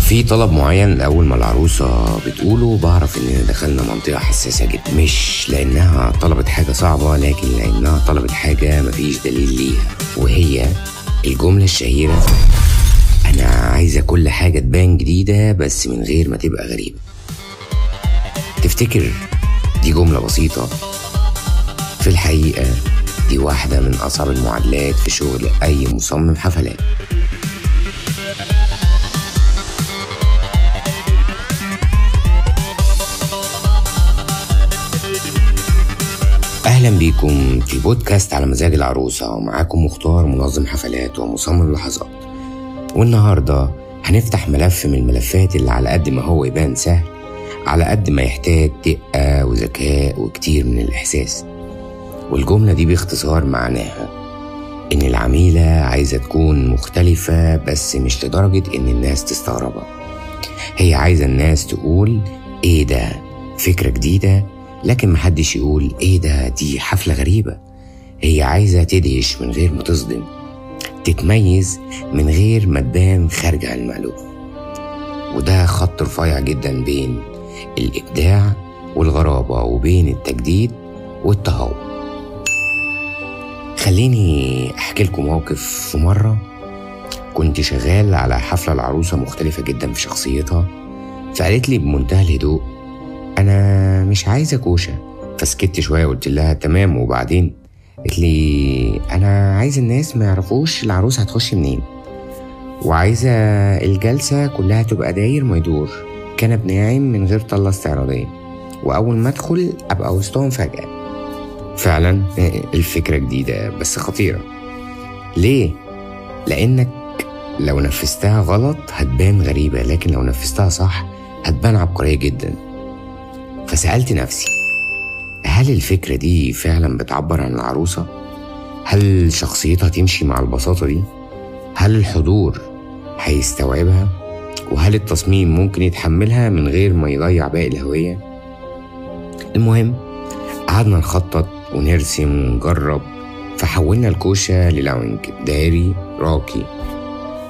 في طلب معين أول ما العروسة بتقوله بعرف إننا دخلنا منطقة حساسة جدا، مش لأنها طلبت حاجة صعبة لكن لأنها طلبت حاجة مفيش دليل ليها، وهي الجملة الشهيرة: أنا عايزة كل حاجة تبان جديدة بس من غير ما تبقى غريبة. تفتكر دي جملة بسيطة؟ في الحقيقة دي واحدة من أصعب المعادلات في شغل أي مصمم حفلات. أهلا بيكم في بودكاست على مزاج العروسة، ومعاكم مختار منظم حفلات ومصمم لحظات. والنهاردة هنفتح ملف من الملفات اللي على قد ما هو يبان سهل على قد ما يحتاج دقة وذكاء وكتير من الإحساس. والجملة دي باختصار معناها إن العميلة عايزة تكون مختلفة، بس مش لدرجة إن الناس تستغربها. هي عايزة الناس تقول إيه ده، فكرة جديدة، لكن محدش يقول إيه ده، دي حفلة غريبة. هي عايزة تدهش من غير ما تصدم، تتميز من غير ما تبان خارجة عن المألوف. وده خط رفيع جدا بين الإبداع والغرابة، وبين التجديد والتهور. خليني أحكي لكم موقف. في مرة كنت شغال على حفلة العروسة مختلفة جدا في شخصيتها، فقالت لي بمنتهى الهدوء: أنا مش عايزة كوشة. فسكت شوية وقلت لها تمام، وبعدين قالت لي: أنا عايزة الناس ما يعرفوش العروسة هتخش منين، وعايزة الجلسة كلها تبقى داير ما يدور، كنب ناعم من غير طلة استعراضية، وأول ما أدخل أبقى وسطهم فجأة. فعلا الفكرة جديدة بس خطيرة. ليه؟ لأنك لو نفذتها غلط هتبان غريبة، لكن لو نفذتها صح هتبان عبقرية جدا. فسألت نفسي: هل الفكرة دي فعلا بتعبر عن العروسة؟ هل شخصيتها تمشي مع البساطة دي؟ هل الحضور هيستوعبها؟ وهل التصميم ممكن يتحملها من غير ما يضيع باقي الهوية؟ المهم قعدنا نخطط ونرسم ونجرب، فحولنا الكوشة للاونج دائري راقي،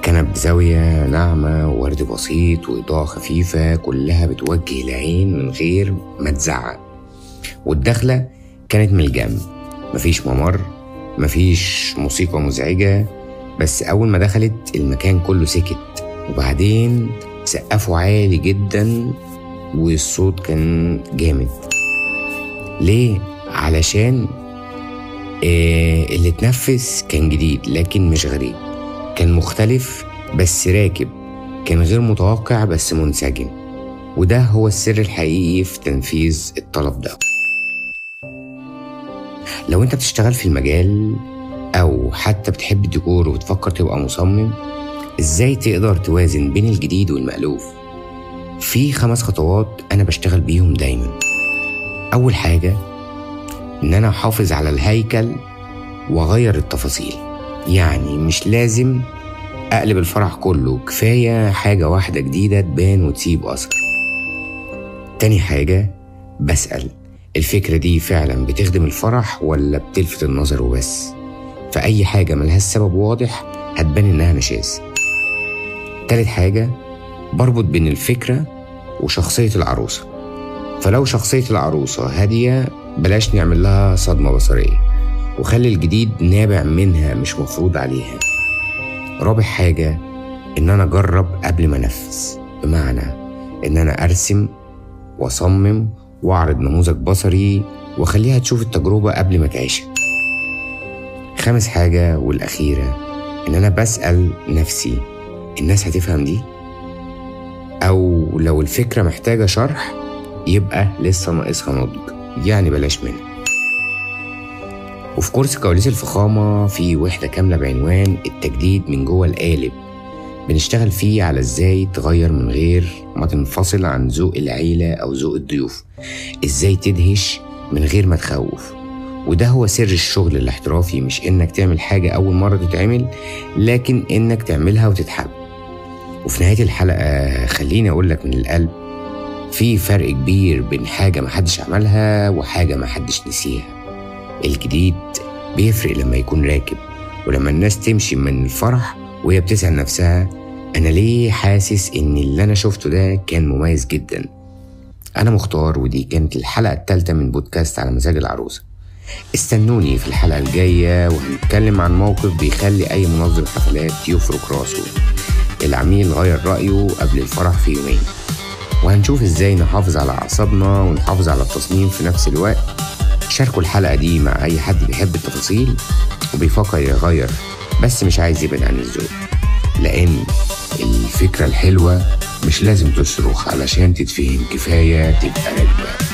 كنب بزاوية ناعمة وورد بسيط وإضاءة خفيفة كلها بتوجه العين من غير ما تزعق. والدخلة كانت من الجنب، مفيش ممر، مفيش موسيقى مزعجة. بس أول ما دخلت المكان كله سكت، وبعدين سقفوا عالي جدا والصوت كان جامد. ليه؟ علشان اللي اتنفس كان جديد لكن مش غريب، كان مختلف بس راكب، كان غير متوقع بس منسجم. وده هو السر الحقيقي في تنفيذ الطلب ده. لو انت بتشتغل في المجال او حتى بتحب الديكور وبتفكر تبقى مصمم، ازاي تقدر توازن بين الجديد والمألوف؟ في 5 خطوات انا بشتغل بيهم دايما. اول حاجة ان انا احافظ على الهيكل واغير التفاصيل، يعني مش لازم اقلب الفرح كله، كفاية حاجة واحدة جديدة تبان وتسيب اثر. تاني حاجة بسأل: الفكرة دي فعلا بتخدم الفرح ولا بتلفت النظر وبس؟ فأي حاجة ملهاش سبب واضح هتبان انها نشاز. تالت حاجة بربط بين الفكرة وشخصية العروسة، فلو شخصية العروسة هادية بلاش نعمل لها صدمة بصرية، وخلي الجديد نابع منها مش مفروض عليها. رابع حاجة ان انا اجرب قبل ما انفذ، بمعنى ان انا ارسم واصمم واعرض نموذج بصري واخليها تشوف التجربة قبل ما تعيشها. خامس حاجة والأخيرة ان انا بسأل نفسي: الناس هتفهم دي؟ او لو الفكرة محتاجة شرح يبقى لسه ناقصها نضج، يعني بلاش منها. وفي كورس كواليس الفخامة في وحدة كاملة بعنوان التجديد من جوه القالب، بنشتغل فيه على ازاي تغير من غير ما تنفصل عن ذوق العيلة او ذوق الضيوف، ازاي تدهش من غير ما تخوف. وده هو سر الشغل الاحترافي، مش انك تعمل حاجة اول مرة تتعمل، لكن انك تعملها وتتحب. وفي نهاية الحلقة خليني اقول لك من القلب: في فرق كبير بين حاجة محدش عملها وحاجة محدش نسيها. الجديد بيفرق لما يكون راكب، ولما الناس تمشي من الفرح وهي بتسأل نفسها: أنا ليه حاسس إن اللي أنا شفته ده كان مميز جدا؟ أنا مختار، ودي كانت الحلقة الثالثة من بودكاست على مزاج العروسة. استنوني في الحلقة الجاية وهنتكلم عن موقف بيخلي أي منظم حفلات يفرك راسه. العميل غير رأيه قبل الفرح في يومين، وهنشوف إزاي نحافظ على أعصابنا ونحافظ على التصميم في نفس الوقت. شاركوا الحلقة دي مع أي حد بيحب التفاصيل وبيفكر يغير بس مش عايز يبعد عن الذوق، لأن الفكرة الحلوة مش لازم تصرخ علشان تتفهم، كفاية تبقى راكبة.